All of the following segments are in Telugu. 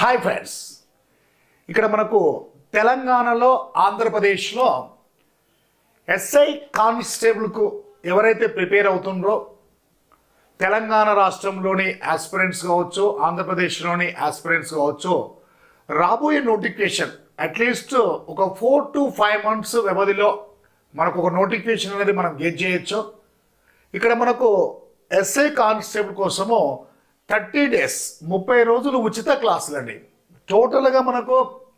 హాయ్ ఫ్రెండ్స్, ఇక్కడ మనకు తెలంగాణలో ఆంధ్రప్రదేశ్లో ఎస్ఐ కానిస్టేబుల్కు ఎవరైతే ప్రిపేర్ అవుతుండ్రో తెలంగాణ రాష్ట్రంలోని ఆస్పిరెంట్స్ కావచ్చు, ఆంధ్రప్రదేశ్లోని ఆస్పిరెంట్స్ కావచ్చు, రాబోయే నోటిఫికేషన్ అట్లీస్ట్ ఒక 4 to 5 months వ్యవధిలో మనకు ఒక నోటిఫికేషన్ అనేది మనం గెట్ చేయొచ్చు. ఇక్కడ మనకు ఎస్ఐ కానిస్టేబుల్ కోసము 30 days 30 రోజులు ఉచిత క్లాసులు అండి. టోటల్గా మనకు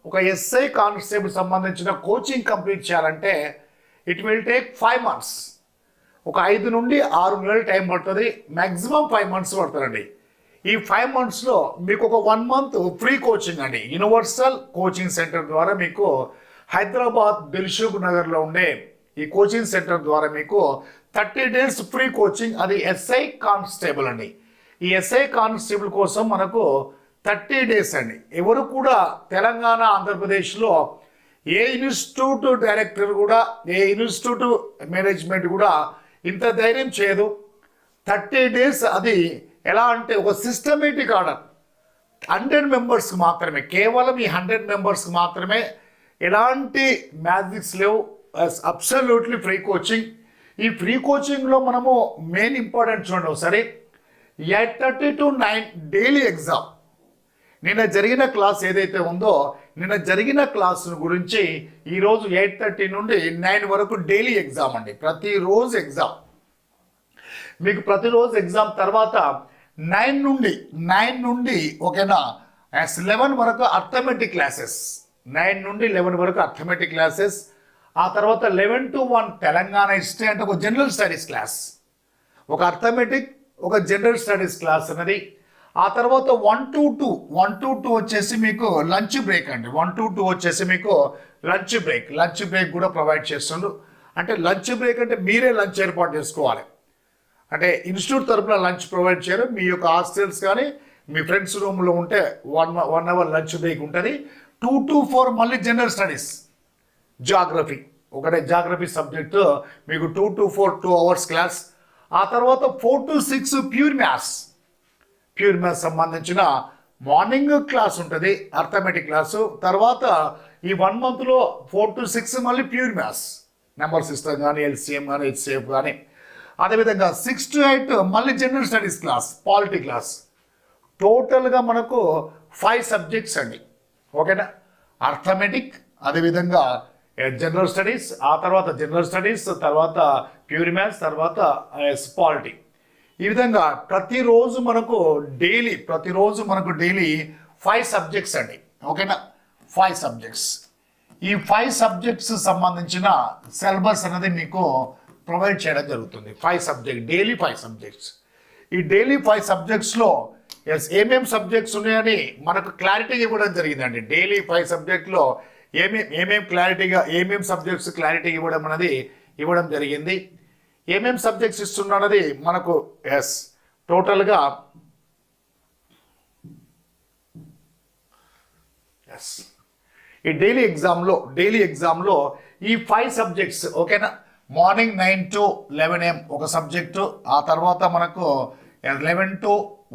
ఒక ఎస్ఐ కానిస్టేబుల్ సంబంధించిన కోచింగ్ కంప్లీట్ చేయాలంటే ఇట్ విల్ టేక్ 5 months. ఒక 5 నుండి 6 నెలలు టైం పడుతుంది, మ్యాక్సిమం 5 months పడుతుందండి. ఈ 5 monthsలో మీకు ఒక 1 month ఫ్రీ కోచింగ్ అండి. యూనివర్సల్ కోచింగ్ సెంటర్ ద్వారా మీకు హైదరాబాద్ దిల్సుఖ్ నగర్లో ఉండే ఈ కోచింగ్ సెంటర్ ద్వారా మీకు 30 days ఫ్రీ కోచింగ్, అది ఎస్ఐ కానిస్టేబుల్ అండి. ఈ ఎస్ఐ కానిస్టేబుల్ కోసం మనకు 30 days అండి. ఎవరు కూడా తెలంగాణ ఆంధ్రప్రదేశ్లో ఏ ఇన్స్టిట్యూట్ డైరెక్టర్ కూడా, ఏ ఇన్స్టిట్యూట్ మేనేజ్మెంట్ కూడా ఇంత ధైర్యం చేయదు. 30 days అది ఎలా అంటే ఒక సిస్టమేటిక్ ఆర్డర్ 100 members మాత్రమే, కేవలం ఈ 100 members మాత్రమే, ఎలాంటి మ్యాజిక్స్ లేవు, అబ్సల్యూట్లీ ఫ్రీ కోచింగ్. ఈ ఫ్రీ కోచింగ్లో మనము మెయిన్ ఇంపార్టెంట్ చూడండి ఒకసారి, 8:30 to 9 డైలీ ఎగ్జామ్. నిన్న జరిగిన క్లాస్ ఏదైతే ఉందో, నిన్న జరిగిన క్లాస్ గురించి ఈరోజు 8:30 నుండి 9 వరకు డైలీ ఎగ్జామ్ అండి. ప్రతిరోజు ఎగ్జామ్ మీకు, ప్రతిరోజు ఎగ్జామ్. తర్వాత 9 నుండి ఓకేనా 11 వరకు అర్థమెటిక్ క్లాసెస్, 9 నుండి 11 వరకు అర్థమెటిక్ క్లాసెస్. ఆ తర్వాత 11 to 1 తెలంగాణ హిస్టరీ అంటే ఒక జనరల్ స్టడీస్ క్లాస్, ఒక అర్థమెటిక్, ఒక జనరల్ స్టడీస్ క్లాస్ అనేది. ఆ తర్వాత 1 to 2 వచ్చేసి మీకు లంచ్ బ్రేక్ అండి. 1 to 2 వచ్చేసి మీకు లంచ్ బ్రేక్ కూడా ప్రొవైడ్ చేస్తుండ్రు. అంటే లంచ్ బ్రేక్ అంటే మీరే లంచ్ ఏర్పాటు చేసుకోవాలి. అంటే ఇన్స్టిట్యూట్ తరఫున లంచ్ ప్రొవైడ్ చేయరు. మీ యొక్క హాస్టల్స్ కానీ మీ ఫ్రెండ్స్ రూమ్లో ఉంటే 1 hour లంచ్ బ్రేక్ ఉంటుంది. 2 to 4 మళ్ళీ జనరల్ స్టడీస్, జాగ్రఫీ, ఒకటే జాగ్రఫీ సబ్జెక్టు మీకు 2 to 4 2 hours క్లాస్. ఆ తర్వాత 4 to 6 ప్యూర్ మ్యాథ్స్ సంబంధించిన మార్నింగ్ క్లాస్ ఉంటుంది, అర్థమెటిక్ క్లాసు. తర్వాత ఈ 1 monthలో 4 to 6 మళ్ళీ ప్యూర్ మ్యాథ్స్, నెంబర్ సిస్టమ్ కానీ, ఎల్సిఎం కానీ, హెచ్సిఎఫ్ కానీ. అదేవిధంగా 6 to 8 మళ్ళీ general studies class, polity class. టోటల్గా మనకు 5 subjects అండి. ఓకేనా, అర్థమెటిక్, అదేవిధంగా జనరల్ స్టడీస్, ఆ తర్వాత జనరల్ స్టడీస్, తర్వాత ప్యూర్ మ్యాథ్స్, తర్వాత పాలిటీ. ఈ విధంగా ప్రతిరోజు మనకు డైలీ 5 subjects అండి. ఓకేనా, 5 subjects. ఈ 5 subjects సంబంధించిన సిలబస్ అనేది మీకు ప్రొవైడ్ చేయడం జరుగుతుంది. 5 subjects, డైలీ 5 subjects. ఈ డైలీ 5 subjectsలో ఏమేమి సబ్జెక్ట్స్ ఉన్నాయని మనకు క్లారిటీగా ఇవ్వడం జరిగిందండి. డైలీ 5 subjectsలో ఏమేమి సబ్జెక్ట్స్ క్లారిటీ ఇవ్వడం జరిగింది. ఏమేమి సబ్జెక్ట్స్ ఇస్తున్నది మనకు టోటల్గా ఈ డైలీ ఎగ్జామ్లో ఈ 5 subjects. ఓకేనా, మార్నింగ్ 9 to 11 AM ఒక సబ్జెక్టు, ఆ తర్వాత మనకు 11 to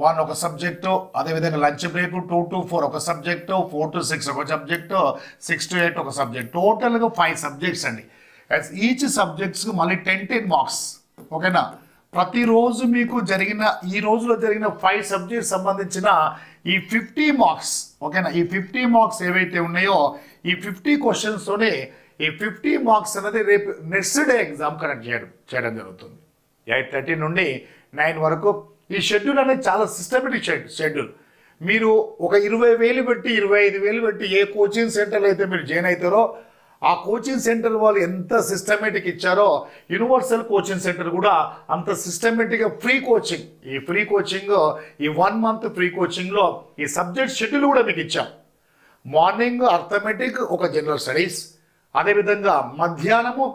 1 ఒక సబ్జెక్టు, అదేవిధంగా లంచ్ బ్రేక్ 2 to 4 ఒక సబ్జెక్టు, 4 to 6 ఒక సబ్జెక్టు, 6 to 8 ఒక సబ్జెక్ట్. టోటల్గా 5 subjects అండి. ఈచ్ సబ్జెక్ట్స్కి మళ్ళీ 10 marks. ఓకేనా, ప్రతిరోజు మీకు ఈ రోజులో జరిగిన 5 subjects సంబంధించిన ఈ 50 marks. ఓకేనా, ఈ 50 marks ఏవైతే ఉన్నాయో ఈ 50 questionstోనే ఈ 50 marks అనేది రేపు నెక్స్ట్ డే ఎగ్జామ్ కండక్ట్ చేయడం జరుగుతుంది. 8:30 నుండి 9 వరకు. ఈ షెడ్యూల్ అనేది చాలా సిస్టమేటిక్ షెడ్యూల్. మీరు ఒక 20,000 పెట్టి 25,000 పెట్టి ఏ కోచింగ్ సెంటర్లో అయితే మీరు జాయిన్ అవుతారో ఆ కోచింగ్ సెంటర్ వాళ్ళు ఎంత సిస్టమేటిక్ ఇచ్చారో యూనివర్సల్ కోచింగ్ సెంటర్ కూడా అంత సిస్టమేటిక్గా ఫ్రీ కోచింగ్. ఈ ఫ్రీ కోచింగ్, ఈ 1 month ఫ్రీ కోచింగ్లో ఈ సబ్జెక్ట్ షెడ్యూల్ కూడా మీకు ఇచ్చాం. మార్నింగ్ అర్థమెటిక్, ఒక జనరల్ స్టడీస్, అదేవిధంగా మధ్యాహ్నము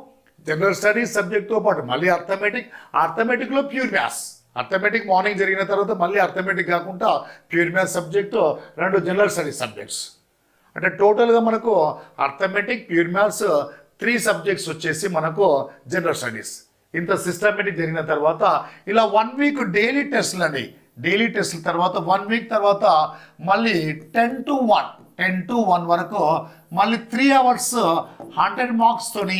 జనరల్ స్టడీస్ సబ్జెక్ట్తో పాటు మళ్ళీ అర్థమెటిక్లో ప్యూర్ మ్యాథ్స్. అర్థమెటిక్ మార్నింగ్ జరిగిన తర్వాత మళ్ళీ అర్థమెటిక్ కాకుండా pure maths subject, 2 general studies subjects. అంటే టోటల్గా మనకు అర్థమెటిక్, ప్యూర్ మ్యాథ్స్ 3 subjects వచ్చేసి మనకు జనరల్ స్టడీస్. ఇంత సిస్టమేటిక్ జరిగిన తర్వాత ఇలా 1 week డైలీ టెస్ట్లు అండి. డైలీ టెస్ట్ల తర్వాత 1 వీక్ తర్వాత మళ్ళీ 10 to 1 వరకు మళ్ళీ 3 అవర్స్ 100 మార్క్స్తోని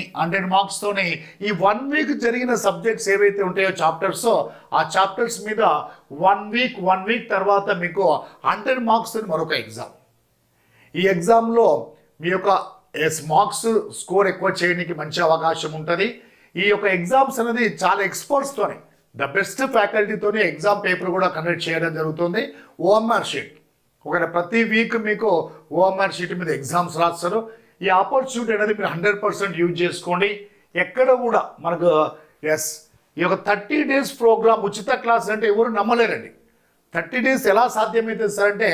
ఈ 1 వీక్ జరిగిన సబ్జెక్ట్స్ ఏవైతే ఉంటాయో చాప్టర్స్, ఆ చాప్టర్స్ మీద 1 వీక్ తర్వాత మీకు 100 మార్క్స్ మరొక ఎగ్జామ్. ఈ ఎగ్జామ్లో మీ యొక్క మార్క్స్ స్కోర్ ఎక్కువ చేయడానికి మంచి అవకాశం ఉంటుంది. ఈ యొక్క ఎగ్జామ్స్ అనేది చాలా ఎక్స్పర్ట్స్తోనే, ద బెస్ట్ ఫ్యాకల్టీతోనే ఎగ్జామ్ పేపర్ కూడా కండక్ట్ చేయడం జరుగుతుంది. ఓఎంఆర్ షీట్ ఒకవేళ ప్రతి వీక్ మీకు ఓఎంఆర్ షీట్ మీద ఎగ్జామ్స్ రాస్తారు. ఈ ఆపర్చునిటీ అనేది మీరు 100% యూజ్ చేసుకోండి. ఎక్కడ కూడా మనకు ఈ యొక్క 30 days ప్రోగ్రామ్ ఉచిత క్లాస్ అంటే ఎవరు నమ్మలేరండి. 30 days ఎలా సాధ్యమవుతుంది సార్ అంటే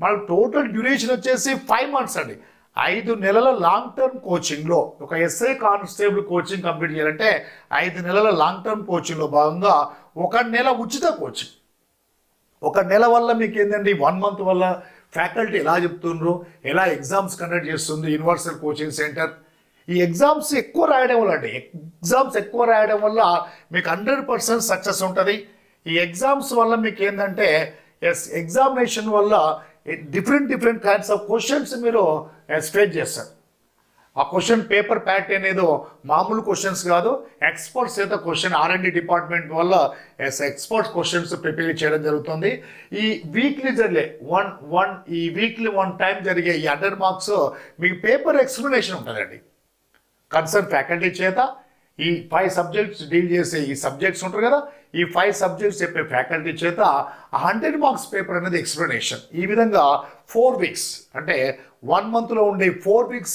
మనకు టోటల్ డ్యూరేషన్ వచ్చేసి 5 months అండి. 5 నెలల లాంగ్ టర్మ్ కోచింగ్లో ఒక ఎస్ఐ కానిస్టేబుల్ కోచింగ్ కంప్లీట్ చేయాలంటే 5 నెలల లాంగ్ టర్మ్ కోచింగ్లో భాగంగా 1 నెల ఉచిత కోచింగ్. 1 నెల వల్ల మీకు ఏంటంటే 1 month వల్ల ఫ్యాకల్టీ ఎలా చెప్తుండ్రు, ఎలా ఎగ్జామ్స్ కండక్ట్ చేస్తుంది యూనివర్సల్ కోచింగ్ సెంటర్. ఈ ఎగ్జామ్స్ ఎక్కువ రాయడం వల్ల మీకు 100% సక్సెస్ ఉంటుంది. ఈ ఎగ్జామ్స్ వల్ల మీకు ఏంటంటే ఎగ్జామినేషన్ వల్ల డిఫరెంట్ కైండ్స్ ఆఫ్ క్వశ్చన్స్ మీరు ఫేస్ చేస్తారు. ఆ క్వశ్చన్ పేపర్ ప్యాటర్న్ ఏదో మామూలు క్వశ్చన్స్ కాదు, ఎక్స్పర్ట్స్ అయితే క్వశ్చన్ R&D డిపార్ట్మెంట్ వల్ల ఎక్స్పర్ట్స్ క్వశ్చన్స్ ప్రిపేర్ చేయడం జరుగుతుంది. ఈ వీక్లీ వన్ టైం జరిగే ఈ 100 marks మీకు పేపర్ ఎక్స్ప్లెనేషన్ ఉంటుందండి. కన్సర్న్ ఫ్యాకల్టీ చేత ఈ 5 subjects డీల్ చేసే ఈ సబ్జెక్ట్స్ ఉంటారు కదా, ఈ 5 subjects చెప్పే ఫ్యాకల్టీ చేత 100 marks పేపర్ అనేది ఎక్స్ప్లెనేషన్. ఈ విధంగా 4 weeks అంటే 1 monthలో ఉండే 4 weeks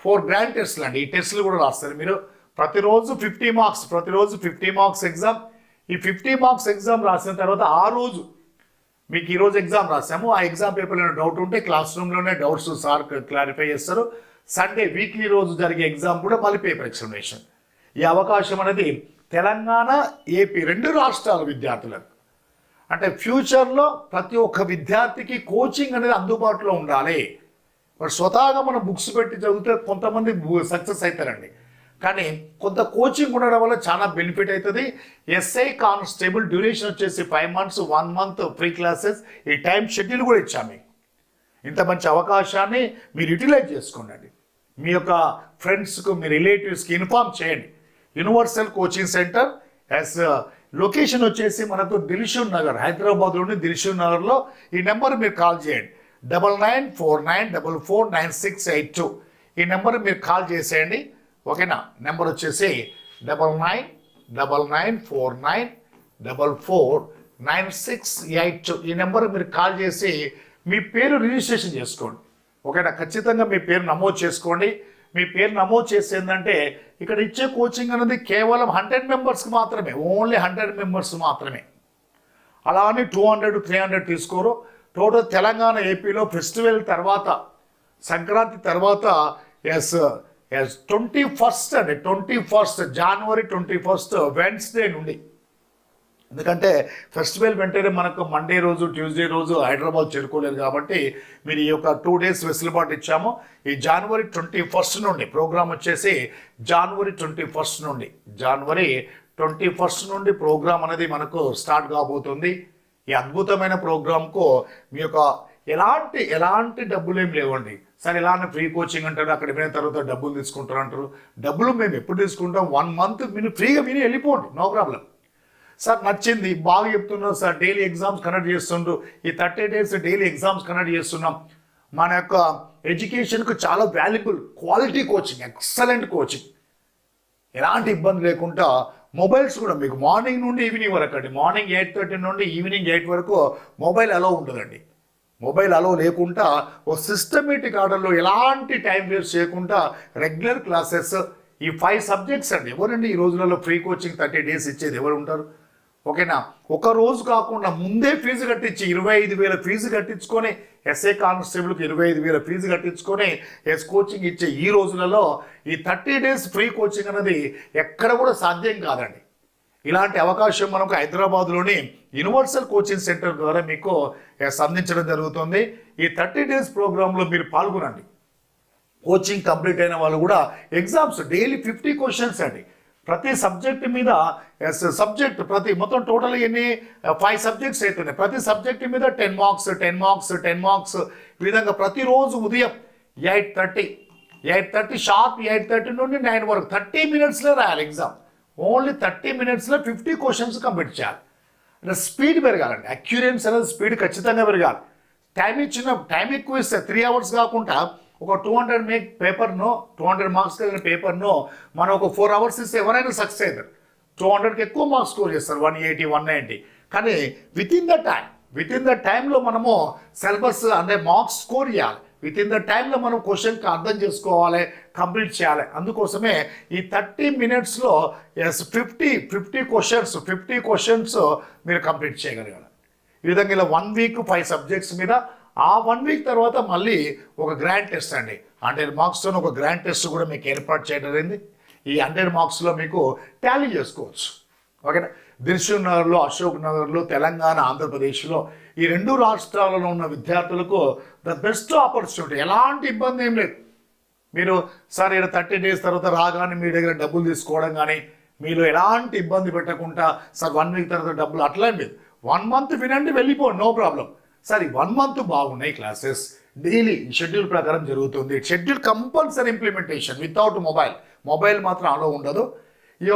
4 గ్రాండ్ టెస్ట్లు అండి. ఈ టెస్ట్లు కూడా రాస్తారు మీరు. ప్రతిరోజు 50 marks ఎగ్జామ్. ఈ 50 marks ఎగ్జామ్ రాసిన తర్వాత ఆ రోజు మీకు ఈరోజు ఎగ్జామ్ రాసాము, ఆ ఎగ్జామ్ పేపర్లో డౌట్ ఉంటే క్లాస్ రూమ్లోనే డౌట్స్ సార్ క్లారిఫై చేస్తారు. సండే వీక్లీ రోజు జరిగే ఎగ్జామ్ కూడా మళ్ళీ పేపర్ ఎక్స్ప్లెనేషన్. ఈ అవకాశం అనేది తెలంగాణ, ఏపీ 2 రాష్ట్రాల విద్యార్థులకు అంటే ఫ్యూచర్లో ప్రతి ఒక్క విద్యార్థికి కోచింగ్ అనేది అందుబాటులో ఉండాలి. మరి స్వతహాగా మనం బుక్స్ పెట్టి చదివితే కొంతమంది సక్సెస్ అవుతారండి, కానీ కొంత కోచింగ్ ఉండడం వల్ల చాలా బెనిఫిట్ అవుతుంది. ఎస్ఐ కానిస్టేబుల్ డ్యూరేషన్ వచ్చేసి 5 months, 1 month ఫ్రీ క్లాసెస్. ఈ టైం షెడ్యూల్ కూడా ఇచ్చాము. ఇంత మంచి అవకాశాన్ని మీరు యూటిలైజ్ చేసుకోండి. మీ యొక్క ఫ్రెండ్స్కు, మీ రిలేటివ్స్కి ఇన్ఫార్మ్ చేయండి. యూనివర్సల్ కోచింగ్ సెంటర్ లొకేషన్ వచ్చేసి మనకు దిల్షుక్ నగర్, హైదరాబాద్లోని దిల్షుక్ నగర్లో. ఈ నెంబర్ మీరు కాల్ చేయండి, 9949449682. ఈ నెంబర్ మీరు కాల్ చేసేయండి, ఓకేనా. నెంబర్ వచ్చేసి 9949449682. ఈ నెంబర్ మీరు కాల్ చేసి మీ పేరు రిజిస్ట్రేషన్ చేసుకోండి, ఓకేనా. ఖచ్చితంగా మీ పేరు నమోదు చేసుకోండి. మీ పేరు నమోదు చేసేందంటే ఇక్కడ ఇచ్చే కోచింగ్ అనేది కేవలం 100 members మాత్రమే, ఓన్లీ 100 members మాత్రమే. అలా అని 200-300 తీసుకోరు. టోటల్ తెలంగాణ, ఏపీలో ఫెస్టివల్ తర్వాత, సంక్రాంతి తర్వాత 21st January 21st వెన్స్డే నుండి, ఎందుకంటే ఫెస్టివల్ వెంటనే మనకు మండే రోజు, ట్యూస్డే రోజు హైదరాబాద్ చేరుకోలేదు కాబట్టి మీరు ఈ యొక్క 2 days వెసులుబాటు ఇచ్చాము. ఈ January 21st నుండి ప్రోగ్రామ్ వచ్చేసి January 21st నుండి ప్రోగ్రామ్ అనేది మనకు స్టార్ట్ కాబోతుంది. ఈ అద్భుతమైన ప్రోగ్రామ్కు మీ యొక్క ఎలాంటి డబ్బులు ఏం లేవండి. సరే ఇలానే ఫ్రీ కోచింగ్ అంటారు, అక్కడ విన తర్వాత డబ్బులు తీసుకుంటారు అంటారు. డబ్బులు మేము ఎప్పుడు తీసుకుంటాం, 1 month మీరు ఫ్రీగా విని వెళ్ళిపోండి, నో ప్రాబ్లం. సార్ నచ్చింది, బాగా చెప్తున్నాం సార్, డైలీ ఎగ్జామ్స్ కండక్ట్ చేస్తుండ్రు, ఈ 30 days డైలీ ఎగ్జామ్స్ కండక్ట్ చేస్తున్నాం. మన యొక్క ఎడ్యుకేషన్కు చాలా valuable quality coaching, excellent coaching, ఎలాంటి ఇబ్బంది లేకుండా. మొబైల్స్ కూడా మీకు మార్నింగ్ నుండి ఈవినింగ్ వరకు అండి, మార్నింగ్ 8:30 నుండి ఈవినింగ్ 8 వరకు మొబైల్ అలో ఉంటుందండి. మొబైల్ అలో లేకుండా ఓ సిస్టమేటిక్ ఆర్డర్లో ఎలాంటి టైం వేస్ట్ చేయకుండా రెగ్యులర్ క్లాసెస్. ఈ 5 subjects అండి. ఎవరండి ఈ రోజులలో ఫ్రీ కోచింగ్ 30 days ఇచ్చేది ఎవరు ఉంటారు, ఓకేనా. ఒక రోజు కాకుండా ముందే ఫీజు కట్టించి 25,000 ఫీజు కట్టించుకొని, ఎస్ఐ కానిస్టేబుల్కి 25,000 ఫీజు కట్టించుకొని కోచింగ్ ఇచ్చే ఈ రోజులలో ఈ 30 days ఫ్రీ కోచింగ్ అనేది ఎక్కడ కూడా సాధ్యం కాదండి. ఇలాంటి అవకాశం మనకు హైదరాబాద్లోని యూనివర్సల్ కోచింగ్ సెంటర్ ద్వారా మీకు అందించడం జరుగుతుంది. ఈ 30 days ప్రోగ్రాంలో మీరు పాల్గొనండి. కోచింగ్ కంప్లీట్ అయిన వాళ్ళు కూడా ఎగ్జామ్స్ డైలీ 50 questions అండి. ప్రతి సబ్జెక్ట్ మీద సబ్జెక్ట్ ప్రతి మొత్తం టోటల్ ఎన్ని 5 సబ్జెక్ట్స్ అవుతున్నాయి. ప్రతి సబ్జెక్ట్ మీద 10 మార్క్స్ 10 మార్క్స్ 10 మార్క్స్ ఈ విధంగా ప్రతిరోజు ఉదయం 8:30 షార్ప్ 8:30 నుండి 9 వరకు 30 మినిట్స్లో రాయాలి ఎగ్జామ్. ఓన్లీ 30 మినిట్స్లో 50 క్వశ్చన్స్ కంప్లీట్ చేయాలి. అంటే స్పీడ్ పెరగాలండి, అక్యూరెన్స్ అనేది స్పీడ్ ఖచ్చితంగా పెరగాలి. టైం ఎక్కువ ఇస్తే 3 అవర్స్ కాకుండా ఒక 200 మార్క్స్ కలిగిన పేపర్ను మనం ఒక 4 అవర్స్ ఇస్తే ఎవరైనా సక్సెస్ అవుతారు. 200కి ఎక్కువ మార్క్స్ స్కోర్ చేస్తారు, 180 190. కానీ విత్ ఇన్ ద టైంలో మనము సిలబస్ అంటే మార్క్స్ స్కోర్ చేయాలి. విత్ ఇన్ ద టైంలో మనం క్వశ్చన్కి అర్థం చేసుకోవాలి, కంప్లీట్ చేయాలి. అందుకోసమే ఈ 30 మినిట్స్లో 50 క్వశ్చన్స్ మీరు కంప్లీట్ చేయగలగాలి. ఈ విధంగా ఇలా 1 వీక్ 5 సబ్జెక్ట్స్ మీద, ఆ 1 వీక్ తర్వాత మళ్ళీ ఒక గ్రాండ్ టెస్ట్ అండి, 100 మార్క్స్తో ఒక గ్రాండ్ టెస్ట్ కూడా మీకు ఏర్పాటు చేయడం జరిగింది. ఈ 100 మార్క్స్లో మీకు టాలీ చేసుకోవచ్చు. ఓకేనా. దిల్సుఖ్ నగర్లో, అశోక్ నగర్లో, తెలంగాణ, ఆంధ్రప్రదేశ్లో ఈ 2 రాష్ట్రాలలో ఉన్న విద్యార్థులకు ద బెస్ట్ ఆపర్చునిటీ. ఎలాంటి ఇబ్బంది ఏం లేదు. మీరు సార్ ఇక్కడ 30 డేస్ తర్వాత రాగానే మీ దగ్గర డబ్బులు తీసుకోవడం కానీ, మీరు ఎలాంటి ఇబ్బంది పెట్టకుండా సార్ 1 వీక్ తర్వాత డబ్బులు అట్లా లేదు. 1 మంత్ వినండి, వెళ్ళిపోండి, నో ప్రాబ్లం. సార్ ఈ 1 మంత్ బాగున్నాయి క్లాసెస్, డైలీ షెడ్యూల్ ప్రకారం జరుగుతుంది. Schedule compulsory implementation without mobile మాత్రం అలో ఉండదు. ఈ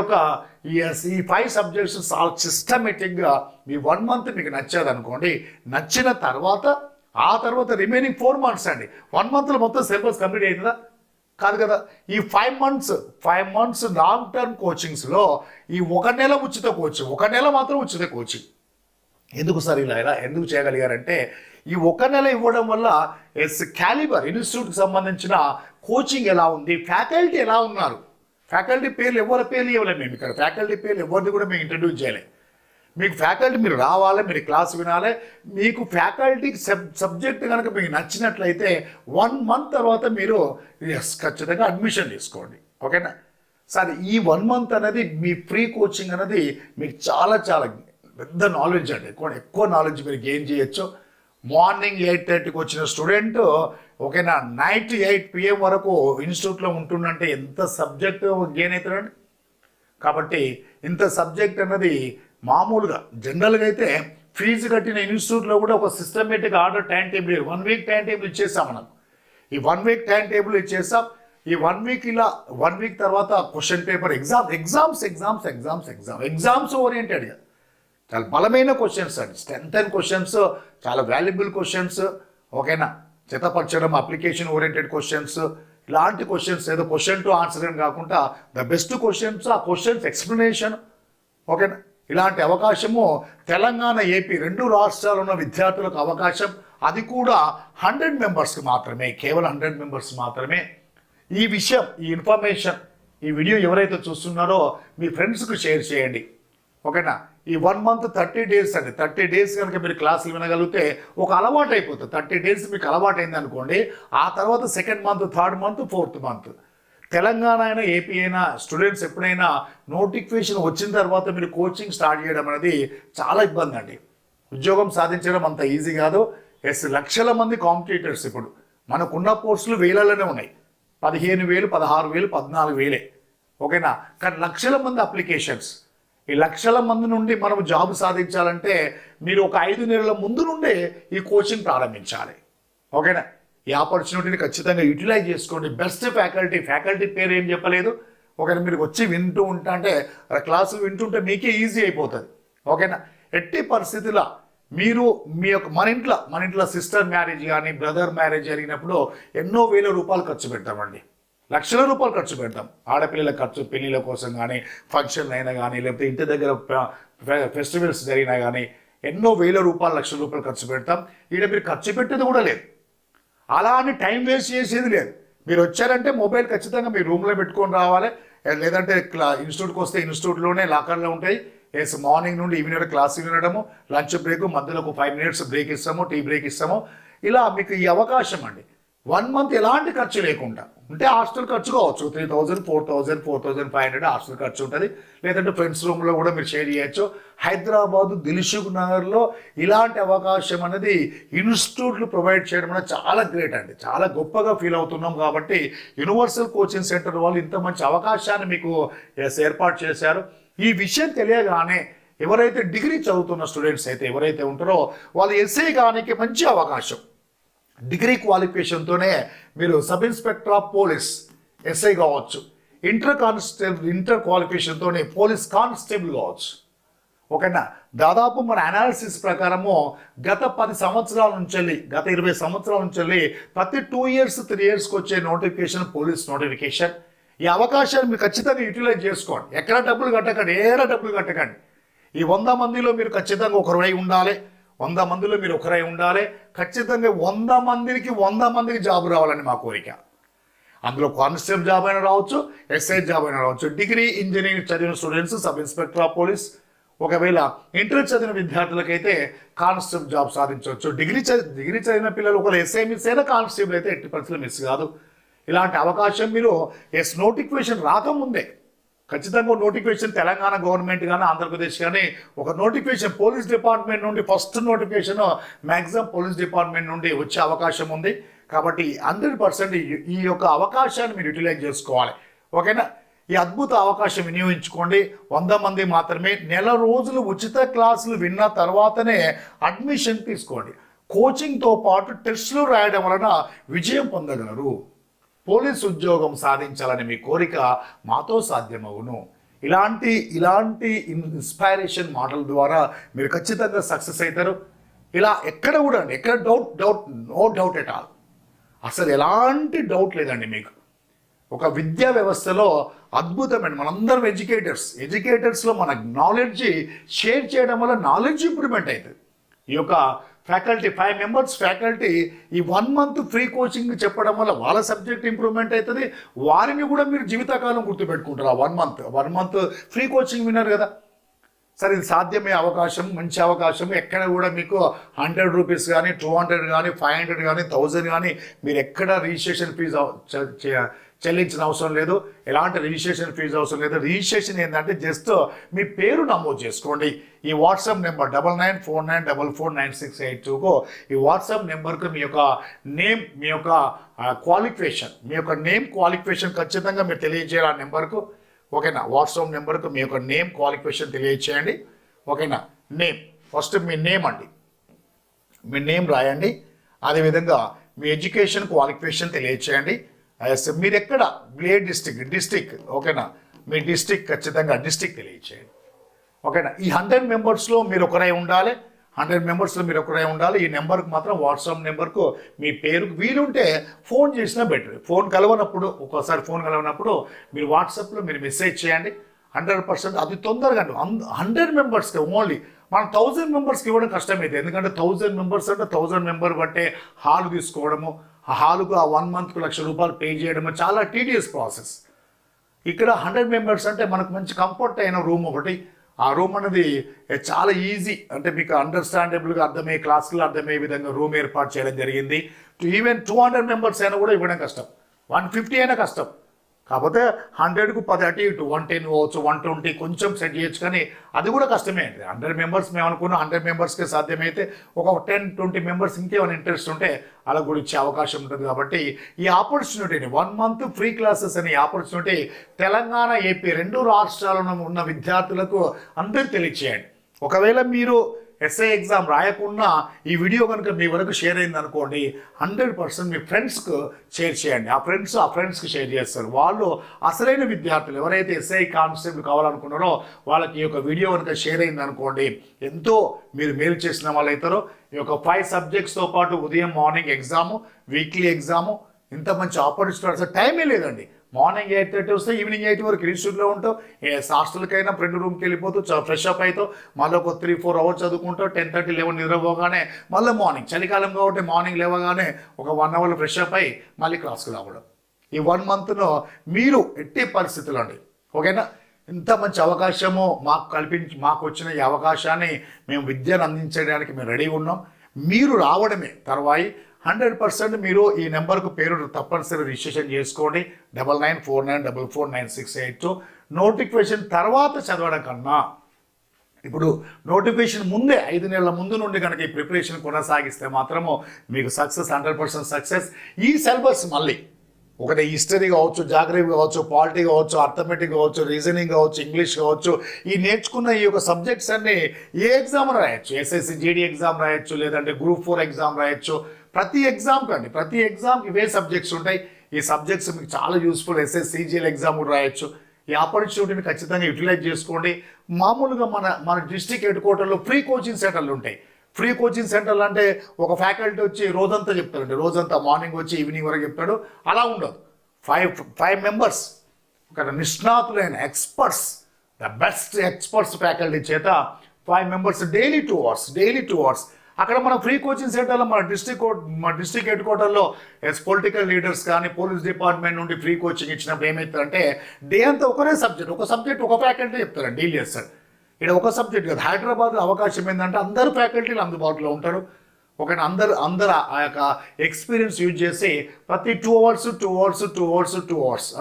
5 సబ్జెక్ట్స్ చాలా సిస్టమేటిక్గా మీ 1 మంత్ మీకు నచ్చేది అనుకోండి. నచ్చిన తర్వాత ఆ తర్వాత రిమైనింగ్ 4 మంత్స్ అండి. 1 మంత్లో మొత్తం సిలబస్ కంప్లీట్ అవుతుందా? కాదు కదా. ఈ 5 మంత్స్ లాంగ్ టర్మ్ కోచింగ్స్లో ఈ 1 నెల ఉచిత కోచింగ్, 1 నెల మాత్రం ఉచిత కోచింగ్. ఎందుకు సార్ ఇలా ఎందుకు చేయగలిగారంటే ఈ 1 నెల ఇవ్వడం వల్ల క్యాలిబర్ ఇన్స్టిట్యూట్కి సంబంధించిన కోచింగ్ ఎలా ఉంది, ఫ్యాకల్టీ ఎలా ఉన్నారు, ఫ్యాకల్టీ పేర్లు ఎవరి పేర్లు ఇవ్వలేము మేము ఇక్కడ. ఫ్యాకల్టీ పేర్లు ఎవరిని కూడా మేము ఇంట్రడ్యూస్ చేయలేము. మీకు ఫ్యాకల్టీ మీరు రావాలి, మీరు క్లాస్ వినాలి. మీకు ఫ్యాకల్టీకి సబ్జెక్ట్ కనుక మీకు నచ్చినట్లయితే 1 మంత్ తర్వాత మీరు ఖచ్చితంగా అడ్మిషన్ తీసుకోండి. ఓకేనా సార్. ఈ 1 మంత్ అనేది మీ ఫ్రీ కోచింగ్ అనేది మీకు చాలా పెద్ద నాలెడ్జ్ అండి. ఎక్కువ నాలెడ్జ్ మీరు గెయిన్ చేయొచ్చు. మార్నింగ్ 8:30కి వచ్చిన స్టూడెంట్ ఓకేనా నైట్ 8 PM వరకు ఇన్స్టిట్యూట్లో ఉంటుందంటే ఎంత సబ్జెక్ట్ గెయిన్ అవుతాడండి. కాబట్టి ఇంత సబ్జెక్ట్ అన్నది మామూలుగా జనరల్గా అయితే ఫీజు కట్టిన ఇన్స్టిట్యూట్లో కూడా ఒక systematic order time table 1 week time table ఇచ్చేసాం మనం. ఈ 1 వీక్ టైం టేబుల్ ఇచ్చేసాం. ఈ 1 వీక్ ఇలా 1 వీక్ తర్వాత క్వశ్చన్ పేపర్ ఎగ్జామ్స్ ఓరియంటెడ్గా చాలా బలమైన క్వశ్చన్స్ అండి. స్ట్రెంత్ అండ్ క్వశ్చన్స్, చాలా వాల్యుబుల్ క్వశ్చన్స్. ఓకేనా. చేతపరచడం, అప్లికేషన్ ఓరియంటెడ్ క్వశ్చన్స్, ఇలాంటి క్వశ్చన్స్ ఏదో క్వశ్చన్ టు ఆన్సర్ అని కాకుండా ద బెస్ట్ క్వశ్చన్స్, ఆ క్వశ్చన్స్ ఎక్స్ప్లెనేషన్. ఓకేనా. ఇలాంటి అవకాశము తెలంగాణ, ఏపీ 2 రాష్ట్రాలు ఉన్న విద్యార్థులకు అవకాశం. అది కూడా 100 మెంబర్స్కి మాత్రమే, కేవలం 100 మెంబర్స్ మాత్రమే. ఈ విషయం, ఈ ఇన్ఫర్మేషన్, ఈ వీడియో ఎవరైతే చూస్తున్నారో మీ ఫ్రెండ్స్కి షేర్ చేయండి. ఓకేనా. ఈ 1 మంత్ 30 డేస్ అండి. 30 డేస్ కనుక మీరు క్లాసులు వినగలిగితే ఒక అలవాటు అయిపోతుంది. 30 డేస్ మీకు అలవాటు అయింది అనుకోండి. ఆ తర్వాత 2nd month, 3rd month, 4th month Telangana అయినా ఏపీ అయినా స్టూడెంట్స్ ఎప్పుడైనా నోటిఫికేషన్ వచ్చిన తర్వాత మీరు కోచింగ్ స్టార్ట్ చేయడం అనేది చాలా ఇబ్బంది అండి. ఉద్యోగం సాధించడం అంత ఈజీ కాదు. లక్షల మంది కాంపిటీటర్స్ ఇప్పుడు మనకున్న పోస్టులు వేలలోనే ఉన్నాయి. 15,000, 16,000, 14,000. ఓకేనా. కానీ లక్షల మంది అప్లికేషన్స్. ఈ లక్షల మంది నుండి మనం జాబ్ సాధించాలంటే మీరు ఒక 5 నెలల ముందు నుండే ఈ కోచింగ్ ప్రారంభించాలి. ఓకేనా. ఈ ఆపర్చునిటీని ఖచ్చితంగా యూటిలైజ్ చేసుకోండి. బెస్ట్ ఫ్యాకల్టీ పేరు ఏం చెప్పలేదు. ఓకేనా. మీరు వచ్చి వింటూ ఉంటా అంటే క్లాసులు వింటుంటే మీకే ఈజీ అయిపోతుంది. ఓకేనా. ఎట్టి పరిస్థితుల్లో మీరు మన ఇంట్లో సిస్టర్ మ్యారేజ్ కానీ బ్రదర్ మ్యారేజ్ జరిగినప్పుడు ఎన్నో వేల రూపాయలు ఖర్చు పెడతామండి. లక్షల రూపాయలు ఖర్చు పెడతాం. ఆడపిల్లల ఖర్చు, పెళ్ళిళ్ళ కోసం కానీ, ఫంక్షన్లు అయినా కానీ, లేకపోతే ఇంటి దగ్గర ఫెస్టివల్స్ జరిగినా కానీ ఎన్నో వేల రూపాయలు, లక్షల రూపాయలు ఖర్చు పెడతాం. ఇక్కడ మీరు ఖర్చు పెట్టేది కూడా లేదు. అలా అని టైం వేస్ట్ చేసేది లేదు. మీరు వచ్చారంటే మొబైల్ ఖచ్చితంగా మీ రూమ్లో పెట్టుకొని రావాలి. లేదంటే ఇన్స్టిట్యూట్కి వస్తే ఇన్స్టిట్యూట్లోనే లాకర్లో ఉంటాయి. మార్నింగ్ నుండి ఈవినింగ్ వరకు క్లాస్ వినడము, లంచ్ బ్రేక్, మధ్యలో ఒక 5 minutes బ్రేక్ ఇస్తాము, టీ బ్రేక్ ఇస్తాము. ఇలా మీకు ఈ అవకాశం అండి. 1 మంత్ ఎలాంటి ఖర్చు లేకుండా ఉంటే హాస్టల్ ఖర్చు కావచ్చు 3000, 4000, 4500 హాస్టల్ ఖర్చు ఉంటుంది. లేదంటే ఫ్రెండ్స్ రూమ్లో కూడా మీరు షేర్ చేయొచ్చు. హైదరాబాదు దిల్సుఖ్ నగర్లో ఇలాంటి అవకాశం అనేది ఇన్స్టిట్యూట్లు ప్రొవైడ్ చేయడం అనేది చాలా గ్రేట్ అండి. చాలా గొప్పగా ఫీల్ అవుతున్నాం. కాబట్టి యూనివర్సల్ కోచింగ్ సెంటర్ వాళ్ళు ఇంత మంచి అవకాశాన్ని మీకు ఏర్పాటు చేశారు. ఈ విషయం తెలియగానే ఎవరైతే డిగ్రీ చదువుతున్న స్టూడెంట్స్ అయితే ఎవరైతే ఉంటారో వాళ్ళు ఎస్ఐ కానికి మంచి అవకాశం. డిగ్రీ క్వాలిఫికేషన్తోనే మీరు sub inspector of police SI కావచ్చు. ఇంటర్ క్వాలిఫికేషన్తోనే పోలీస్ కానిస్టేబుల్ కావచ్చు. ఓకేనా? దాదాపు మన అనాలిసిస్ ప్రకారము గత 10 సంవత్సరాల నుంచి వెళ్ళి గత 20 సంవత్సరాల నుంచి వెళ్ళి ప్రతి 2 years 3 yearsకి వచ్చే నోటిఫికేషన్ పోలీస్ నోటిఫికేషన్. ఈ అవకాశాన్ని మీరు ఖచ్చితంగా యూటిలైజ్ చేసుకోండి. ఎక్కడ డబ్బులు కట్టకండి, డబ్బులు కట్టకండి. ఈ 100 మందిలో మీరు ఖచ్చితంగా ఒకరై ఉండాలి. 100 మందిలో మీరు ఒకరై ఉండాలి. ఖచ్చితంగా 100 మందికి జాబ్ రావాలని మా కోరిక. అందులో కానిస్టేబుల్ జాబ్ అయినా రావచ్చు, ఎస్ఐ జాబ్ అయినా రావచ్చు. డిగ్రీ ఇంజనీరింగ్ చదివిన students sub inspector of police, ఒకవేళ ఇంటర్ చదివిన విద్యార్థులకైతే కానిస్టేబుల్ జాబ్ సాధించవచ్చు. డిగ్రీ చదివిన పిల్లలు ఒకవేళ ఎస్ఐ మిస్ అయినా కానిస్టేబుల్ అయితే ఎట్టి పరిస్థితులు మిస్ కాదు. ఇలాంటి అవకాశం మీరు నోటిఫికేషన్ రాకముందే ఖచ్చితంగా నోటిఫికేషన్ తెలంగాణ గవర్నమెంట్ కానీ ఆంధ్రప్రదేశ్ కానీ ఒక నోటిఫికేషన్ పోలీస్ డిపార్ట్మెంట్ నుండి first notification maximum police department నుండి వచ్చే అవకాశం ఉంది. కాబట్టి 100% ఈ యొక్క అవకాశాన్ని మీరు యూటిలైజ్ చేసుకోవాలి. ఓకేనా? ఈ అద్భుత అవకాశం వినియోగించుకోండి. 100 మంది మాత్రమే. నెల రోజులు ఉచిత క్లాసులు విన్న తర్వాతనే అడ్మిషన్ తీసుకోండి. కోచింగ్తో పాటు టెస్టులు రాయడం వలన విజయం పొందగలరు. పోలీస్ ఉద్యోగం సాధించాలని మీ కోరిక మాతో సాధ్యమవును. ఇలాంటి ఇన్స్పైరేషన్ మాటల ద్వారా మీరు ఖచ్చితంగా సక్సెస్ అవుతారు. ఇలా ఎక్కడ కూడా అండి, ఎక్కడ నో డౌట్ ఎట్ ఆల్. అసలు ఎలాంటి డౌట్ లేదండి మీకు. ఒక విద్యా వ్యవస్థలో అద్భుతమైన మనందరం ఎడ్యుకేటర్స్లో మన నాలెడ్జ్ షేర్ చేయడం వల్ల నాలెడ్జ్ ఇంప్రూవ్మెంట్ అవుతుంది. ఈ యొక్క ఫ్యాకల్టీ 5 members ఫ్యాకల్టీ ఈ 1 month ఫ్రీ కోచింగ్ చెప్పడం వల్ల వాళ్ళ సబ్జెక్ట్ ఇంప్రూవ్మెంట్ అవుతుంది. వారిని కూడా మీరు జీవితకాలం గుర్తుపెట్టుకుంటారు. ఆ 1 month ఫ్రీ కోచింగ్ విన్నారు కదా. సరే, ఇది సాధ్యమే అవకాశం, మంచి అవకాశం. ఎక్కడ కూడా మీకు 100 rupees కానీ 200 కానీ 500 కానీ 1000 కానీ మీరు ఎక్కడ రిజిస్ట్రేషన్ ఫీజు చెల్లించిన అవసరం లేదు. ఎలాంటి రిజిస్ట్రేషన్ ఫీజు అవసరం లేదు. రిజిస్ట్రేషన్ ఏంటంటే జస్ట్ మీ పేరు నమోదు చేసుకోండి. ఈ వాట్సాప్ నెంబర్ 9949449682కు ఈ వాట్సాప్ నెంబర్కు మీ యొక్క నేమ్, మీ యొక్క క్వాలిఫికేషన్ ఖచ్చితంగా మీరు తెలియజేయాలి ఆ నెంబర్కు. ఓకేనా? వాట్సాప్ నెంబర్కు మీ యొక్క నేమ్ క్వాలిఫికేషన్ తెలియజేయండి. ఓకేనా? నేమ్ ఫస్ట్ మీ నేమ్ అండి, మీ నేమ్ రాయండి. అదేవిధంగా మీ ఎడ్యుకేషన్ క్వాలిఫికేషన్ తెలియజేయండి. మీరు ఎక్కడ ఏ డిస్టిక్ ఓకేనా? మీ డిస్టిక్ ఖచ్చితంగా డిస్టిక్ తెలియజేయండి. ఓకేనా? ఈ 100 members మీరు ఒకరై ఉండాలి. 100 members మీరు ఒకరై ఉండాలి. ఈ నెంబర్కి మాత్రం వాట్సాప్ నెంబర్కు మీ పేరుకు వీలుంటే ఫోన్ చేసినా బెటర్. ఒక్కోసారి ఫోన్ కలవనప్పుడు మీరు వాట్సాప్లో మీరు మెసేజ్ చేయండి. 100% అది తొందరగా 100 membersకి ఓన్లీ. మనం 1000 membersకి ఇవ్వడం కష్టమైతే, ఎందుకంటే 1000 members అంటే 1000 member బట్టే హాల్ తీసుకోవడము, ఆ హాలుకు ఆ 1 monthకు ₹1,00,000 పే చేయడము చాలా టీడీఎస్ ప్రాసెస్. ఇక్కడ 100 members అంటే మనకు మంచి కంఫర్ట్ అయిన రూమ్ ఒకటి. ఆ రూమ్ అనేది చాలా ఈజీ, అంటే మీకు అండర్స్టాండబుల్గా అర్థమయ్యే, క్లాసులు అర్థమయ్యే విధంగా రూమ్ ఏర్పాటు చేయడం జరిగింది. ఈవెన్ 200 members అయినా కూడా ఇవ్వడం కష్టం, 150 అయినా కష్టం. కాకపోతే 100కు 10 అటు ఇటు 110 కావచ్చు, 120 కొంచెం సెట్ చేయొచ్చు. కానీ అది కూడా కష్టమే అండి. 100 members మేము అనుకున్నాం 100 membersకే సాధ్యమైతే ఒక 10-20 members ఇంకేమైనా ఇంట్రెస్ట్ ఉంటే అలా కూడా ఇచ్చే అవకాశం ఉంటుంది. కాబట్టి ఈ ఆపర్చునిటీని 1 month ఫ్రీ క్లాసెస్ అనే ఆపర్చునిటీ తెలంగాణ, ఏపీ 2 రాష్ట్రాలలో ఉన్న విద్యార్థులకు అందరూ తెలియచేయండి. ఒకవేళ మీరు ఎస్ఐ ఎగ్జామ్ రాయకుండా ఈ వీడియో కనుక మీ వరకు షేర్ అయింది అనుకోండి, 100% మీ ఫ్రెండ్స్కు షేర్ చేయండి. ఆ ఫ్రెండ్స్కి షేర్ చేస్తారు. వాళ్ళు అసలైన విద్యార్థులు ఎవరైతే ఎస్ఐ కానిస్టేబుల్ కావాలనుకున్నారో వాళ్ళకి ఈ యొక్క వీడియో కనుక షేర్ అయింది అనుకోండి, ఎంతో మీరు మేలు చేసిన వాళ్ళు అవుతారో. ఈ యొక్క 5 subjectsతో పాటు ఉదయం మార్నింగ్ ఎగ్జాము, వీక్లీ ఎగ్జాము, ఇంత మంచి ఆపర్చునిటీ అసలు టైమే లేదండి. మార్నింగ్ 8:30 వస్తే ఈవినింగ్ 8 వరకు ఇన్స్టిట్యూట్లో ఉంటావు. హాస్టల్కైనా ఫ్రెండ్ రూమ్కి వెళ్ళిపోతావు, ఫ్రెష్ అప్ అవుతావు, మళ్ళీ ఒక 3-4 hours చదువుకుంటావు. 10:30, 11 నిద్రపోగానే మళ్ళీ మార్నింగ్, చలికాలం కాబట్టి మార్నింగ్ లేవగానే ఒక 1 hour ఫ్రెష్ అప్ అయ్యి మళ్ళీ క్లాస్కి రావడం. ఈ 1 monthలో మీరు ఎట్టి పరిస్థితులు అండి. ఓకేనా? ఇంత మంచి అవకాశము మాకు వచ్చిన ఈ అవకాశాన్ని మేము విద్యను అందించడానికి మేము రెడీ ఉన్నాం. మీరు రావడమే తర్వాయి 100% మీరు ఈ నెంబర్కు పేరు తప్పనిసరి రిజిస్ట్రేషన్ చేసుకోండి. 9949449682. నోటిఫికేషన్ తర్వాత చదవడం కన్నా ఇప్పుడు నోటిఫికేషన్ ముందే 5 నెలల ముందు నుండి కనుక ఈ ప్రిపరేషన్ కొనసాగిస్తే మాత్రము మీకు సక్సెస్ 100% సక్సెస్. ఈ సిలబస్ మళ్ళీ ఒకటి హిస్టరీ కావచ్చు, జాగ్రఫీ కావచ్చు, పాలిటీ కావచ్చు, అర్థమెటిక్ కావచ్చు, రీజనింగ్ కావచ్చు, ఇంగ్లీష్ కావచ్చు, ఈ నేర్చుకున్న ఈ యొక్క సబ్జెక్ట్స్ అన్ని ఏ ఎగ్జామ్ రాయొచ్చు. ఎస్ఎస్సి జీడీ ఎగ్జామ్ రాయొచ్చు, లేదంటే గ్రూప్ 4 ఎగ్జామ్ రాయొచ్చు. ప్రతి ఎగ్జామ్కి ఇవే సబ్జెక్ట్స్ ఉంటాయి. ఈ సబ్జెక్ట్స్ మీకు చాలా యూస్ఫుల్. ఎస్ఎస్సి జీఎల్ ఎగ్జామ్ కూడా రాయొచ్చు. ఈ ఆపర్చునిటీని ఖచ్చితంగా యూటిలైజ్ చేసుకోండి. మామూలుగా మన డిస్ట్రిక్ట్ హెడ్ క్వార్టర్లో ఫ్రీ కోచింగ్ సెంటర్లు ఉంటాయి. ఫ్రీ కోచింగ్ సెంటర్లు అంటే ఒక ఫ్యాకల్టీ వచ్చి రోజంతా చెప్తారండి, రోజంతా మార్నింగ్ వచ్చి ఈవినింగ్ వరకు చెప్తాడు. అలా ఉండదు. ఫైవ్ మెంబర్స్ ఒక నిష్ణాతులైన experts, the best experts faculty చేత 5 మెంబర్స్ డైలీ 2 అవర్స్ అక్కడ మన ఫ్రీ కోచింగ్ సెంటర్లో మన డిస్ట్రిక్ట్ హెడ్ క్వార్టర్లో పొలిటికల్ లీడర్స్ కానీ పోలీస్ డిపార్ట్మెంట్ నుండి ఫ్రీ కోచింగ్ ఇచ్చినప్పుడు ఏమవుతారంటే డే అంతా ఒక సబ్జెక్ట్ ఒక ఫ్యాకల్టీ చెప్తారండి, డీల్ చేస్తారు. ఇక్కడ ఒక సబ్జెక్ట్ కాదు. హైదరాబాద్లో అవకాశం ఏంటంటే అందరు ఫ్యాకల్టీలు అందుబాటులో ఉంటారు. అందరు ఆ యొక్క ఎక్స్పీరియన్స్ యూజ్ చేసి ప్రతి 2 అవర్స్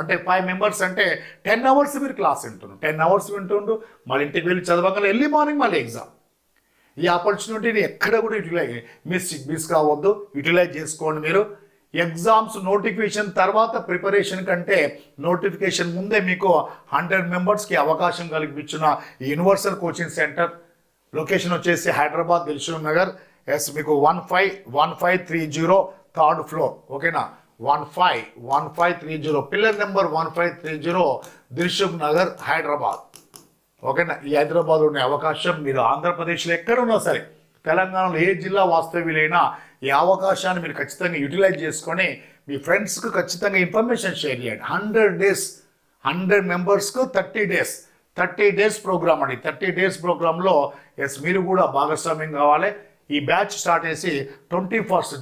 అంటే 5 మెంబర్స్ అంటే 10 అవర్స్ మీరు క్లాస్ వింటున్నారు. 10 అవర్స్ వింటుండు, మళ్ళీ ఇంటికి వెళ్ళి చదవగల ఎర్లీ మార్నింగ్ మళ్ళీ ఎగ్జామ్. ఈ ఆపర్చునిటీని ఎక్కడ కూడా మిస్ కావద్దు, యూటిలైజ్ చేసుకోండి. మీరు ఎగ్జామ్స్ నోటిఫికేషన్ తర్వాత ప్రిపరేషన్ కంటే నోటిఫికేషన్ ముందే మీకు 100 మెంబర్స్కి అవకాశం కల్పించిన ఈ యూనివర్సల్ కోచింగ్ సెంటర్ లొకేషన్ వచ్చేసి హైదరాబాద్ దిల్సుఖ్ నగర్. మీకు 1530 3rd ఫ్లోర్. ఓకేనా, 1530 పిల్లర్ నెంబర్ 1530 దిల్సుఖ్ నగర్ హైదరాబాద్. ఓకేనా, ఈ హైదరాబాద్లో ఉండే అవకాశం మీరు ఆంధ్రప్రదేశ్లో ఎక్కడున్నా సరే, తెలంగాణలో ఏ జిల్లా వాస్తవ్యులైనా ఈ అవకాశాన్ని మీరు ఖచ్చితంగా యూటిలైజ్ చేసుకొని మీ ఫ్రెండ్స్కు ఖచ్చితంగా ఇన్ఫర్మేషన్ షేర్ చేయండి. 100 మెంబర్స్కు 30 డేస్ ప్రోగ్రామ్ అండి. 30 డేస్ ప్రోగ్రాంలో మీరు కూడా భాగస్వామ్యం కావాలి. ఈ బ్యాచ్ స్టార్ట్ చేసి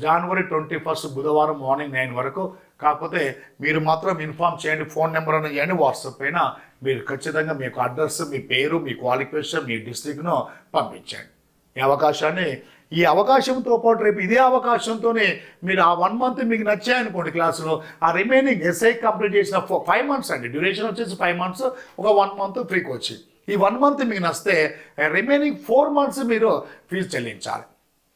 January 21 బుధవారం మార్నింగ్ 9 వరకు. కాకపోతే మీరు మాత్రం ఇన్ఫార్మ్ చేయండి, ఫోన్ నెంబర్ అని చేయండి, వాట్సాప్ పైన మీరు ఖచ్చితంగా మీ యొక్క అడ్రస్, మీ పేరు, మీ క్వాలిఫికేషన్, మీ డిస్ట్రిక్ట్ను పంపించండి. ఈ అవకాశంతో పాటు రేపు ఇదే అవకాశంతోనే మీరు ఆ 1 మంత్ మీకు నచ్చాయనుకోండి క్లాసులో, ఆ రిమైనింగ్ ఎస్ఐ కంప్లీట్ చేసిన 5 మంత్స్ అండి, డ్యూరేషన్ వచ్చేసి 5 మంత్స్, ఒక 1 మంత్ ఫ్రీ కోచింగ్. ఈ 1 మంత్ మీకు నచ్చితే రిమైనింగ్ 4 మంత్స్ మీరు ఫీజు చెల్లించాలి.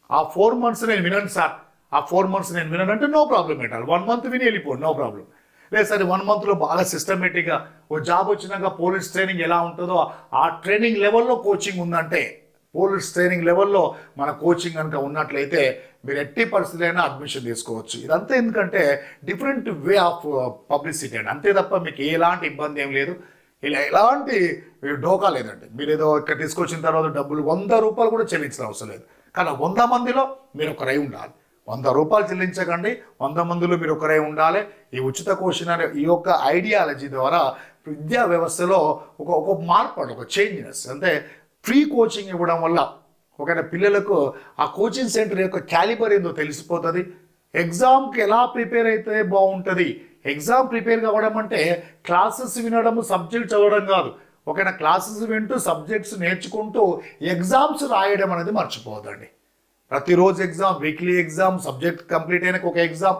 ఆ 4 మంత్స్ నేను వినండి సార్, ఆ 4 మంత్స్ నేను వినను అంటే నో ప్రాబ్లం పెట్టాలి. 1 మంత్ విని వెళ్ళిపోండి, నో ప్రాబ్లం. లేదు సరే 1 మంత్లో బాగా సిస్టమేటిక్గా ఓ జాబ్ వచ్చినాక పోలీస్ ట్రైనింగ్ ఎలా ఉంటుందో ఆ ట్రైనింగ్ లెవెల్లో కోచింగ్ ఉందంటే, పోలీస్ ట్రైనింగ్ లెవెల్లో మన కోచింగ్ కనుక ఉన్నట్లయితే మీరు ఎట్టి పరిస్థితులైనా అడ్మిషన్ తీసుకోవచ్చు. ఇదంతా ఎందుకంటే డిఫరెంట్ వే ఆఫ్ పబ్లిసిటీ అండి, అంతే తప్ప మీకు ఎలాంటి ఇబ్బంది ఏం లేదు, ఇలా ఎలాంటి డోకా లేదండి. మీరు ఏదో ఇక్కడ తీసుకొచ్చిన తర్వాత డబ్బులు 100 రూపాయలు కూడా చెల్లించిన అవసరం లేదు. కానీ 100 మందిలో మీరు ఒకరై ఉండాలి. 100 రూపాయలు చెల్లించకండి, 100 మందిలో మీరు ఒకరై ఉండాలి. ఈ ఉచిత కోచింగ్ అనే ఈ యొక్క ఐడియాలజీ ద్వారా విద్యా వ్యవస్థలో ఒక మార్పు, ఒక చేంజ్నెస్. అంటే ఫ్రీ కోచింగ్ ఇవ్వడం వల్ల ఒకవేళ పిల్లలకు ఆ కోచింగ్ సెంటర్ యొక్క క్యాలిబర్ ఏందో తెలిసిపోతుంది. ఎగ్జామ్కి ఎలా ప్రిపేర్ అయితే బాగుంటుంది. ఎగ్జామ్ ప్రిపేర్ కావడం అంటే క్లాసెస్ వినడం, సబ్జెక్ట్ చదవడం కాదు. ఒకవేళ క్లాసెస్ వింటూ సబ్జెక్ట్స్ నేర్చుకుంటూ ఎగ్జామ్స్ రాయడం అనేది మర్చిపోదండి. ప్రతిరోజు exam, weekly exam, subject complete అయినాక ఒక ఎగ్జామ్.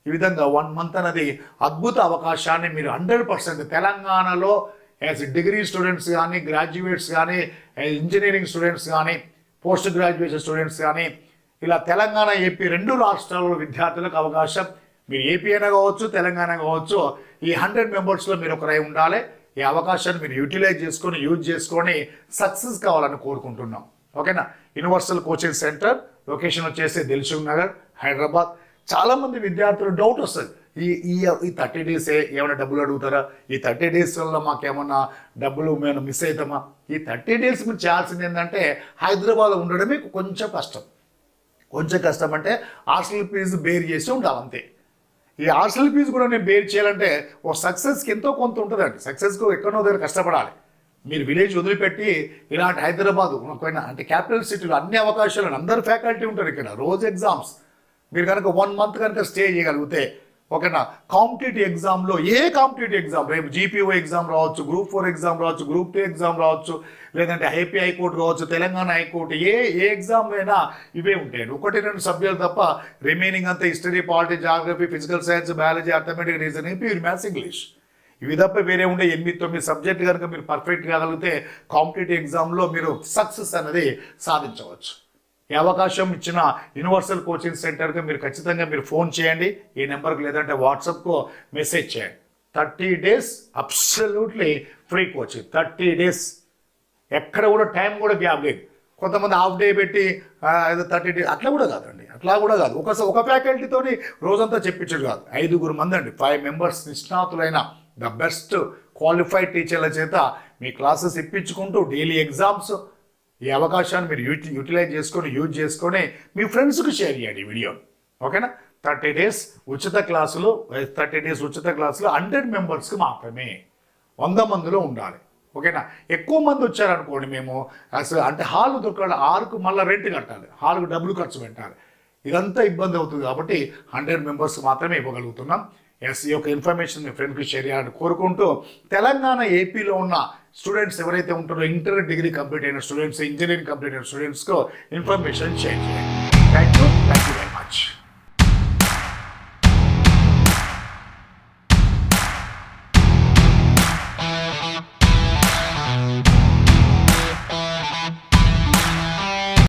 ఈ విధంగా 1 మంత్ అనేది అద్భుత అవకాశాన్ని మీరు 100% తెలంగాణలో యాజ్ డిగ్రీ స్టూడెంట్స్ కానీ, గ్రాడ్యుయేట్స్ కానీ, ఇంజనీరింగ్ స్టూడెంట్స్ కానీ, పోస్ట్ గ్రాడ్యుయేషన్ స్టూడెంట్స్ కానీ, ఇలా తెలంగాణ, ఏపీ 2 రాష్ట్రాల విద్యార్థులకు అవకాశం. మీరు ఏపీ అయినా కావచ్చు, తెలంగాణ కావచ్చు, ఈ 100 మెంబర్స్లో మీరు ఒకరై ఉండాలి. ఈ అవకాశాన్ని మీరు యూజ్ చేసుకొని సక్సెస్ కావాలని కోరుకుంటున్నాం. ఓకేనా, యూనివర్సల్ కోచింగ్ సెంటర్ లొకేషన్ వచ్చేసి దిల్సుఖ్ నగర్ హైదరాబాద్. చాలామంది విద్యార్థులు డౌట్ వస్తుంది, ఈ 30 డేస్ ఏమైనా డబ్బులు అడుగుతారా, ఈ 30 డేస్ వల్ల మాకేమన్నా డబ్బులు మేము మిస్ అవుతామా? ఈ 30 డేస్ మీరు చేయాల్సింది ఏంటంటే హైదరాబాద్లో ఉండడమే కొంచెం కష్టం అంటే హాస్టల్ ఫీజు బేర్ చేసి ఉండాలి అంతే. ఈ హాస్టల్ ఫీజు కూడా నేను బేర్ చేయాలంటే ఒక సక్సెస్కి ఎంతో కొంత ఉంటుందండి. సక్సెస్కు ఎక్కడో దగ్గర కష్టపడాలి. మీరు విలేజ్ వదిలిపెట్టి ఇలాంటి హైదరాబాద్ అంటే క్యాపిటల్ సిటీలో అన్ని అవకాశాలు, అందరు ఫ్యాకల్టీ ఉంటారు ఇక్కడ, రోజు ఎగ్జామ్స్. మీరు కనుక 1 మంత్ కనుక స్టే చేయగలిగితే ఓకేనా. కాంపిటేటివ్ ఎగ్జామ్లో ఏ కాంపిటేటివ్ ఎగ్జామ్, రేపు జీపీఓ ఎగ్జామ్ రావచ్చు, గ్రూప్ 4 ఎగ్జామ్ రావచ్చు, గ్రూప్ 2 ఎగ్జామ్ రావచ్చు, లేదంటే ఏపీ హైకోర్టు కావచ్చు, తెలంగాణ హైకోర్టు, ఏ ఎగ్జామ్ అయినా ఇవే ఉంటాయి. 1-2 సబ్జెక్టులు తప్ప రిమైనింగ్ అంతా history, polity, geography, physical science, biology, arithmetic, reasoning, pure maths, English. ఇవి తప్ప వేరే ఉండే 8-9 సబ్జెక్టు కనుక మీరు పర్ఫెక్ట్ కాగలిగితే కాంపిటేటివ్ ఎగ్జామ్లో మీరు సక్సెస్ అనేది సాధించవచ్చు. ఈ అవకాశం ఇచ్చిన యూనివర్సల్ కోచింగ్ సెంటర్కి మీరు ఖచ్చితంగా మీరు ఫోన్ చేయండి ఈ నెంబర్కి, లేదంటే వాట్సాప్కు మెసేజ్ చేయండి. 30 days absolutely free coaching. 30 days ఎక్కడ కూడా టైం కూడా గ్యాప్ లేదు. కొంతమంది హాఫ్ డే పెట్టి ఏదో 30 days అట్లా కూడా కాదండి, అట్లా కూడా కాదు. ఒక ఫ్యాకల్టీతో రోజంతా చెప్పించడు కాదు. 5 మంది అండి, 5 members నిష్ణాతులైన ద బెస్ట్ క్వాలిఫైడ్ టీచర్ల చేత మీ క్లాసెస్ ఇప్పించుకుంటూ డైలీ ఎగ్జామ్స్, ఈ అవకాశాన్ని మీరు యూటిలైజ్ చేసుకొని యూజ్ చేసుకొని మీ ఫ్రెండ్స్కి షేర్ చేయండి ఈ వీడియో. ఓకేనా. 30 days ఉచిత క్లాసులు, 30 days ఉచిత క్లాసులు 100 members మాత్రమే, 100 మందిలో ఉండాలి. ఓకేనా. ఎక్కువ మంది వచ్చారనుకోండి, మేము అసలు అంటే హాల్ దొరకాలి, హాల్కు మళ్ళీ రెంట్ కట్టాలి, హాల్కు డబ్బులు ఖర్చు పెట్టాలి, ఇదంతా ఇబ్బంది అవుతుంది. కాబట్టి 100 members మాత్రమే ఇవ్వగలుగుతున్నాం. ఈ యొక్క ఇన్ఫర్మేషన్ మీ ఫ్రెండ్కి షేర్ చేయాలని కోరుకుంటూ, తెలంగాణ ఏపీలో ఉన్న స్టూడెంట్స్ ఎవరైతే ఉంటారో, ఇంటర్ డిగ్రీ కంప్లీట్ అయిన స్టూడెంట్స్, ఇంజనీరింగ్ కంప్లీట్ అయిన స్టూడెంట్స్కు ఇన్ఫర్మేషన్ షేర్ చేయండి. Thank you.